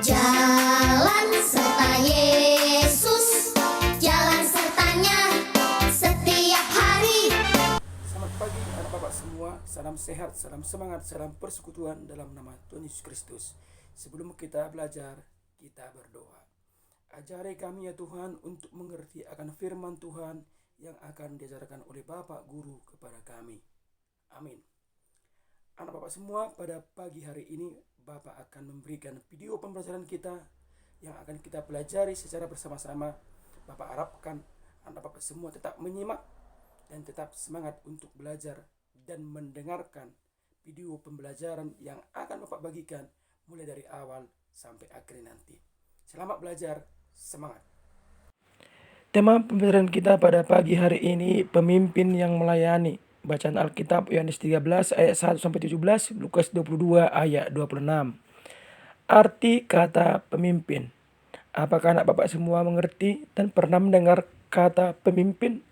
Jalan serta Yesus, jalan sertanya setiap hari. Selamat pagi anak bapak semua, salam sehat, salam semangat, salam persekutuan dalam nama Tuhan Yesus Kristus. Sebelum kita belajar, kita berdoa. Ajari kami ya Tuhan untuk mengerti akan firman Tuhan yang akan diajarkan oleh Bapak Guru kepada kami. Amin. Anak bapak semua, pada pagi hari ini Bapak akan memberikan video pembelajaran kita yang akan kita pelajari secara bersama-sama. Bapak harapkan anak bapak semua tetap menyimak dan tetap semangat untuk belajar dan mendengarkan video pembelajaran yang akan Bapak bagikan mulai dari awal sampai akhir nanti. Selamat belajar, semangat. Tema pembelajaran kita pada pagi hari ini, pemimpin yang melayani. Bacaan Alkitab Yohanes 13 ayat 1 sampai 17, Lukas 22 ayat 26. Arti kata pemimpin. Apakah anak bapak semua mengerti dan pernah mendengar kata pemimpin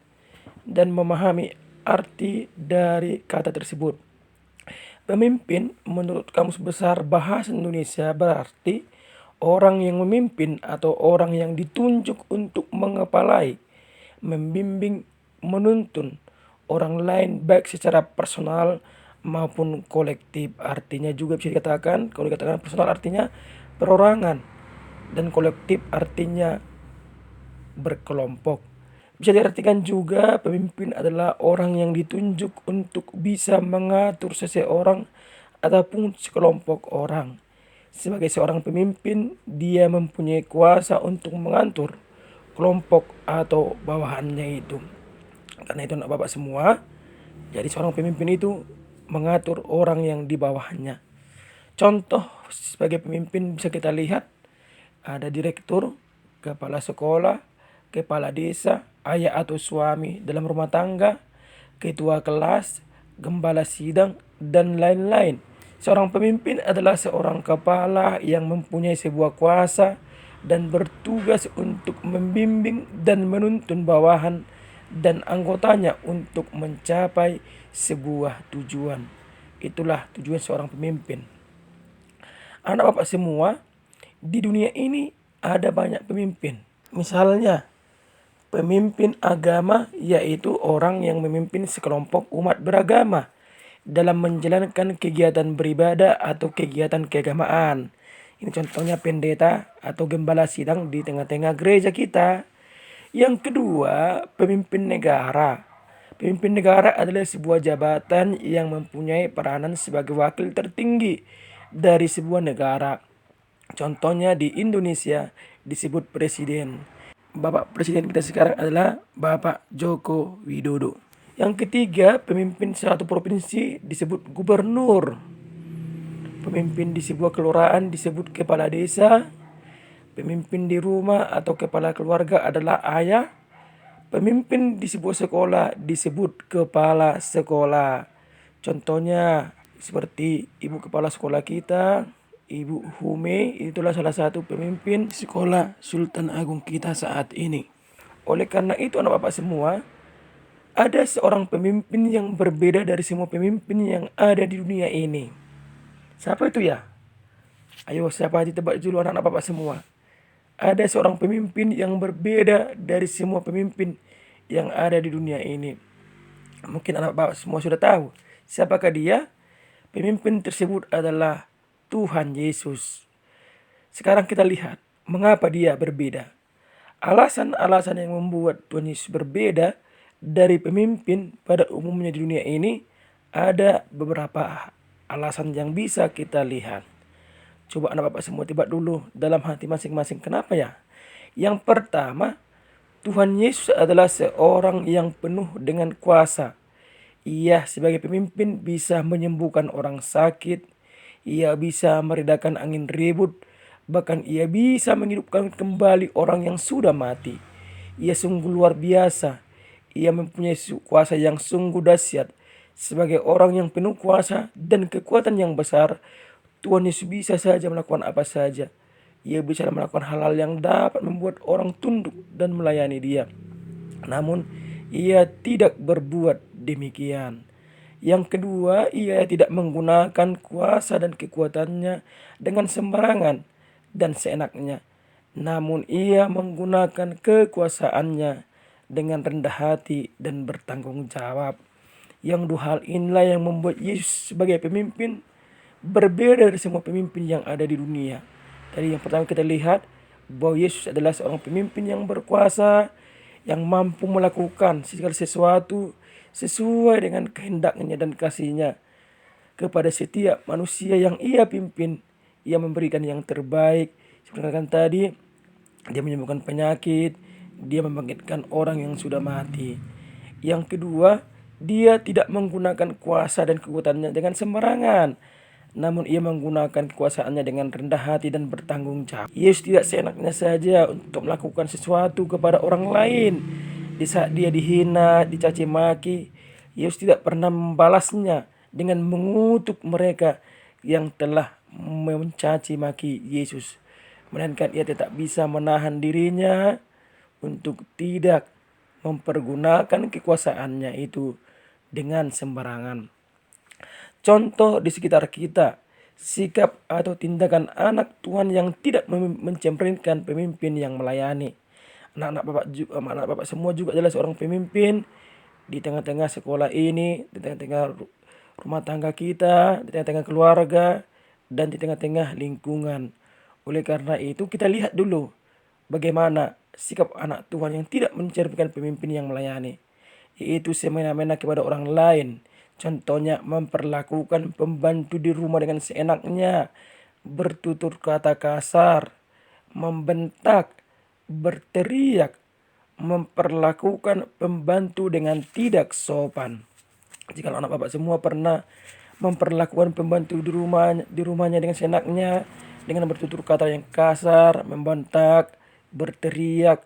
dan memahami arti dari kata tersebut? Pemimpin menurut Kamus Besar Bahasa Indonesia berarti orang yang memimpin atau orang yang ditunjuk untuk mengepalai, membimbing, menuntun orang lain baik secara personal maupun kolektif. Artinya juga bisa dikatakan, kalau dikatakan personal artinya perorangan dan kolektif artinya berkelompok. Bisa diartikan juga pemimpin adalah orang yang ditunjuk untuk bisa mengatur seseorang ataupun sekelompok orang. Sebagai seorang pemimpin, dia mempunyai kuasa untuk mengatur kelompok atau bawahannya itu. Karena itu anak bapak semua, jadi seorang pemimpin itu mengatur orang yang di bawahnya. Contoh sebagai pemimpin bisa kita lihat ada direktur, kepala sekolah, kepala desa, ayah atau suami dalam rumah tangga, ketua kelas, gembala sidang, dan lain-lain. Seorang pemimpin adalah seorang kepala yang mempunyai sebuah kuasa dan bertugas untuk membimbing dan menuntun bawahan dan anggotanya untuk mencapai sebuah tujuan. Itulah tujuan seorang pemimpin. Anak bapak semua, di dunia ini ada banyak pemimpin. Misalnya, pemimpin agama yaitu orang yang memimpin sekelompok umat beragama dalam menjalankan kegiatan beribadah atau kegiatan keagamaan. Ini contohnya pendeta atau gembala sidang di tengah-tengah gereja kita. Yang kedua, pemimpin negara. Pemimpin negara adalah sebuah jabatan yang mempunyai peranan sebagai wakil tertinggi dari sebuah negara. Contohnya di Indonesia disebut presiden. Bapak presiden kita sekarang adalah Bapak Joko Widodo. Yang ketiga, pemimpin suatu provinsi disebut gubernur. Pemimpin di sebuah kelurahan disebut kepala desa. Pemimpin di rumah atau kepala keluarga adalah ayah. Pemimpin di sebuah sekolah disebut kepala sekolah. Contohnya seperti ibu kepala sekolah kita, Ibu Hume, itulah salah satu pemimpin sekolah Sultan Agung kita saat ini. Oleh karena itu anak bapak semua, ada seorang pemimpin yang berbeda dari semua pemimpin yang ada di dunia ini. Siapa itu ya? Ayo siapa aja tebak dulu anak bapak semua. Ada seorang pemimpin yang berbeda dari semua pemimpin yang ada di dunia ini. Mungkin anak bapak semua sudah tahu. Siapakah dia? Pemimpin tersebut adalah Tuhan Yesus. Sekarang kita lihat mengapa dia berbeda. Alasan-alasan yang membuat Tuhan Yesus berbeda dari pemimpin pada umumnya di dunia ini, ada beberapa alasan yang bisa kita lihat. Coba anak bapak semua tebak dulu dalam hati masing-masing, kenapa ya? Yang pertama, Tuhan Yesus adalah seorang yang penuh dengan kuasa. Ia sebagai pemimpin bisa menyembuhkan orang sakit, ia bisa meredakan angin ribut, bahkan ia bisa menghidupkan kembali orang yang sudah mati. Ia sungguh luar biasa. Ia mempunyai kuasa yang sungguh dahsyat. Sebagai orang yang penuh kuasa dan kekuatan yang besar, Tuhan Yesus bisa saja melakukan apa saja. Ia bisa melakukan hal-hal yang dapat membuat orang tunduk dan melayani dia. Namun, ia tidak berbuat demikian. Yang kedua, ia tidak menggunakan kuasa dan kekuatannya dengan sembarangan. dan seenaknya. Namun ia menggunakan kekuasaannya dengan rendah hati dan bertanggung jawab. Yang dua hal inilah yang membuat Yesus sebagai pemimpin berbeda dari semua pemimpin yang ada di dunia. Tadi yang pertama kita lihat bahwa Yesus adalah seorang pemimpin yang berkuasa, yang mampu melakukan segala sesuatu sesuai dengan kehendaknya dan kasihnya kepada setiap manusia yang ia pimpin. Ia memberikan yang terbaik. Seperti tadi, dia menyembuhkan penyakit, dia membangkitkan orang yang sudah mati. Yang kedua, dia tidak menggunakan kuasa dan kekuatannya dengan sembarangan, namun ia menggunakan kekuasaannya dengan rendah hati dan bertanggung jawab. Yesus tidak seenaknya saja untuk melakukan sesuatu kepada orang lain. Di saat dia dihina, dicaci maki, Yesus tidak pernah membalasnya dengan mengutuk mereka yang telah mencaci maki Yesus. Melainkan ia tetap bisa menahan dirinya untuk tidak mempergunakan kekuasaannya itu dengan sembarangan. Contoh di sekitar kita, sikap atau tindakan anak Tuhan yang tidak mencerminkan pemimpin yang melayani. Anak-anak Bapak semua juga adalah seorang pemimpin di tengah-tengah sekolah ini, di tengah-tengah rumah tangga kita, di tengah-tengah keluarga, dan di tengah-tengah lingkungan. Oleh karena itu kita lihat dulu bagaimana sikap anak Tuhan yang tidak mencerminkan pemimpin yang melayani, yaitu semena-mena kepada orang lain. Contohnya memperlakukan pembantu di rumah dengan seenaknya, bertutur kata kasar, membentak, berteriak, memperlakukan pembantu dengan tidak sopan. Jika anak Bapak semua pernah memperlakukan pembantu di rumahnya dengan seenaknya, dengan bertutur kata yang kasar, membentak, berteriak,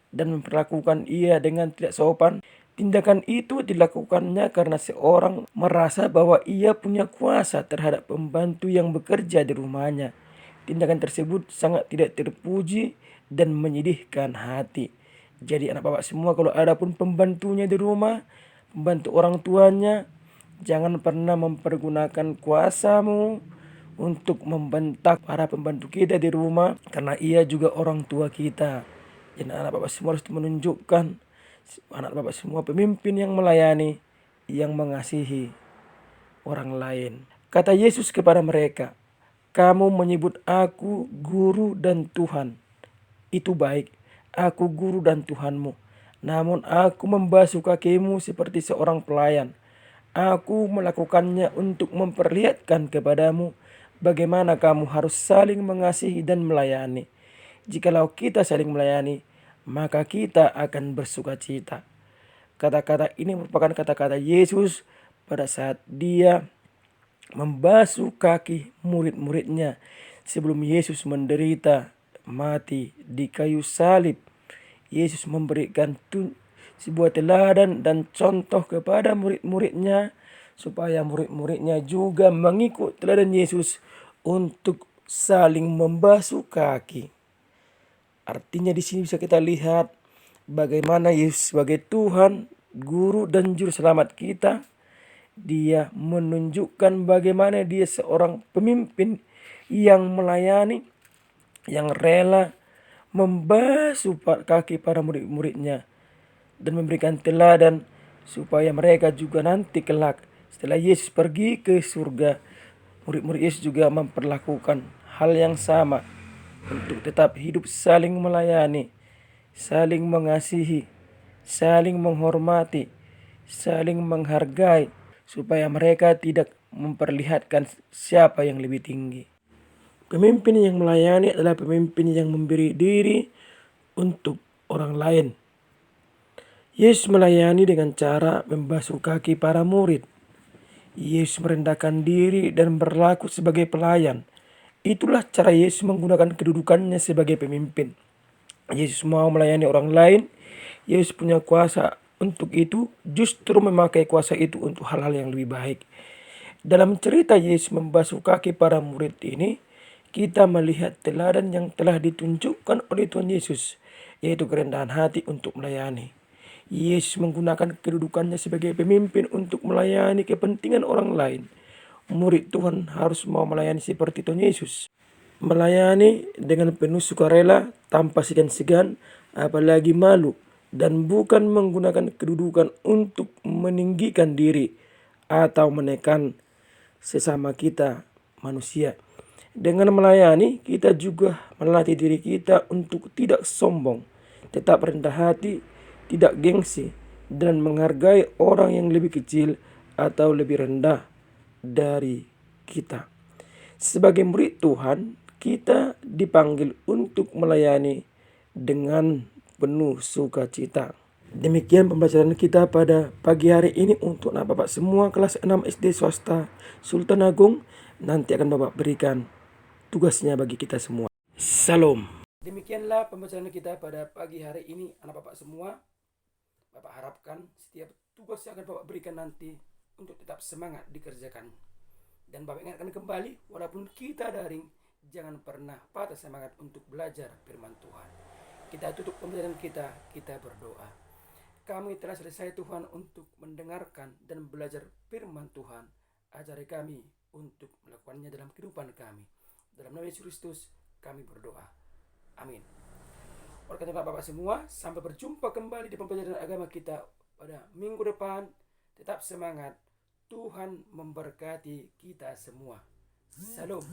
dan memperlakukan ia dengan tidak sopan, tindakan itu dilakukannya karena seorang merasa bahwa ia punya kuasa terhadap pembantu yang bekerja di rumahnya. Tindakan tersebut sangat tidak terpuji dan menyedihkan hati. Jadi anak Bapak semua, kalau ada pun pembantunya di rumah, pembantu orang tuanya, jangan pernah mempergunakan kuasamu untuk membentak para pembantu kita di rumah, karena ia juga orang tua kita. Jadi anak Bapak semua harus menunjukkan anak Bapak semua pemimpin yang melayani, yang mengasihi orang lain. Kata Yesus kepada mereka, "Kamu menyebut aku guru dan Tuhan. Itu baik, aku guru dan Tuhanmu. Namun aku membasuh kakimu seperti seorang pelayan. Aku melakukannya untuk memperlihatkan kepadamu bagaimana kamu harus saling mengasihi dan melayani. Jikalau kita saling melayani, maka kita akan bersuka cita." Kata-kata ini merupakan kata-kata Yesus pada saat dia membasuh kaki murid-muridnya sebelum Yesus menderita mati di kayu salib. Yesus memberikan sebuah teladan dan contoh kepada murid-muridnya supaya murid-muridnya juga mengikut teladan Yesus untuk saling membasuh kaki. Artinya di sini bisa kita lihat bagaimana Yesus sebagai Tuhan, Guru dan Juru Selamat kita, dia menunjukkan bagaimana dia seorang pemimpin yang melayani, yang rela membasuh kaki para murid-muridnya dan memberikan teladan supaya mereka juga nanti kelak setelah Yesus pergi ke surga, murid-murid Yesus juga memperlakukan hal yang sama untuk tetap hidup saling melayani, saling mengasihi, saling menghormati, saling menghargai, supaya mereka tidak memperlihatkan siapa yang lebih tinggi. Pemimpin yang melayani adalah pemimpin yang memberi diri untuk orang lain. Yesus melayani dengan cara membasuh kaki para murid. Yesus merendahkan diri dan berlaku sebagai pelayan. Itulah cara Yesus menggunakan kedudukannya sebagai pemimpin. Yesus mau melayani orang lain. Yesus punya kuasa untuk itu, justru memakai kuasa itu untuk hal-hal yang lebih baik. Dalam cerita Yesus membasuh kaki para murid ini, kita melihat teladan yang telah ditunjukkan oleh Tuhan Yesus, yaitu kerendahan hati untuk melayani. Yesus menggunakan kedudukannya sebagai pemimpin untuk melayani kepentingan orang lain. Murid Tuhan harus mau melayani seperti Tuhan Yesus. melayani dengan penuh sukarela tanpa segan-segan, apalagi malu, dan bukan menggunakan kedudukan untuk meninggikan diri atau menekan sesama kita manusia. Dengan melayani, kita juga melatih diri kita untuk tidak sombong, tetap rendah hati, tidak gengsi, dan menghargai orang yang lebih kecil atau lebih rendah dari kita. Sebagai murid Tuhan, kita dipanggil untuk melayani dengan penuh sukacita. Demikian pembelajaran kita pada pagi hari ini untuk anak Bapak semua kelas 6 SD swasta Sultan Agung. Nanti akan Bapak berikan tugasnya bagi kita semua. Salam. Demikianlah pembelajaran kita pada pagi hari ini anak Bapak semua. Bapak harapkan setiap tugas yang akan Bapak berikan nanti untuk tetap semangat dikerjakan. Dan Bapak ingatkan kembali, walaupun kita daring, jangan pernah patah semangat untuk belajar firman Tuhan. Kita tutup pembelajaran kita berdoa. Kami telah selesai Tuhan untuk mendengarkan dan belajar firman Tuhan. Ajari kami untuk melakukannya dalam kehidupan kami. Dalam nama Yesus Kristus kami berdoa. Amin. Oleh karena Bapak semua, sampai berjumpa kembali di pembelajaran agama kita pada minggu depan. Tetap semangat. Tuhan memberkati kita semua. Salam.